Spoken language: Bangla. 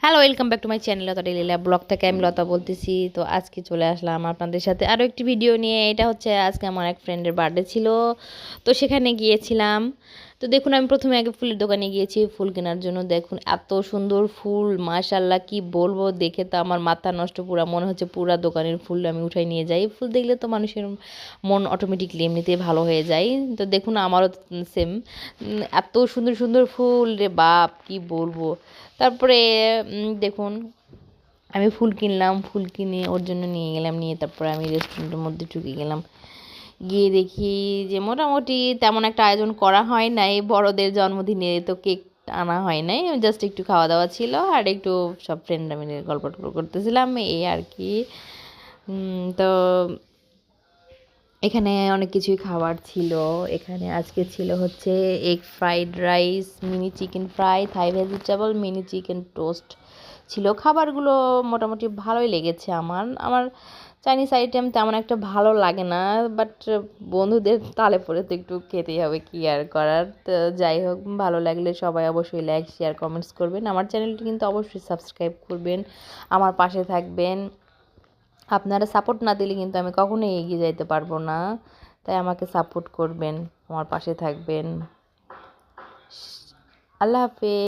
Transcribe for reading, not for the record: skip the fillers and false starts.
Hello, welcome back to my channel Lata daily life blog থেকে আমি লতা বলতেছি। তো আজকে চলে আসলাম আপনাদের সাথে আরও একটি ভিডিও নিয়ে। এটা হচ্ছে আজকে আমার এক ফ্রেন্ডের বার্থডে ছিল, তো সেখানে গিয়েছিলাম। তো দেখুন, আমি প্রথমে আগে ফুলের দোকানে গিয়েছি ফুল কেনার জন্য। দেখুন এত সুন্দর ফুল, মাশাআল্লাহ কি বলবো, দেখে তো আমার মাথা নষ্ট, পুরা মনে হচ্ছে পুরা দোকানের ফুল আমি উঠাই নিয়ে যাই। ফুল দেখলে তো মানুষের মন অটোমেটিকলি এমনিতেই ভালো হয়ে যায়। তো দেখুন আমারও সেম, এত সুন্দর সুন্দর ফুল রে বাপ, কি বলবো। তারপরে দেখুন আমি ফুল কিনলাম, ফুল কিনে ওর জন্য নিয়ে গেলাম, নিয়ে তারপরে আমি রেস্টুরেন্টের মধ্যে ঢুকে গেলাম। গিয়ে দেখি যে মোটামুটি তেমন একটা আয়োজন করা হয় নাই, বড়দের জন্মদিনে তো কেক আনা হয় নাই, জাস্ট একটু খাওয়া দাওয়া ছিল আর একটু সব ফ্রেন্ডরা মিলে গল্প টল্প করতেছিলাম, এই আর কি। তো এখানে অনেক কিছুই খাবার ছিল। এখানে আজকে ছিল হচ্ছে egg fried rice, mini chicken fry, থাই ভেজিটেবল, মিনি চিকেন টোস্ট ছিল। খাবারগুলো মোটামুটি ভালোই লেগেছে আমার। আমার চাইনিজ আইটেম তেমন একটা ভালো লাগে না, বাট বন্ধুদের তালে পরে তো একটু খেতেই হবে, কি আর করার। তো যাই হোক, ভালো লাগলে সবাই অবশ্যই লাইক শেয়ার কমেন্টস করবেন। আমার চ্যানেলটি কিন্তু অবশ্যই সাবস্ক্রাইব করবেন, আমার পাশে থাকবেন। আপনারা সাপোর্ট না দিলে কিন্তু আমি কখনোই এগিয়ে যাইতে পারবো না, তাই আমাকে সাপোর্ট করবেন, আমার পাশে থাকবেন। আল্লাহ হাফেজ।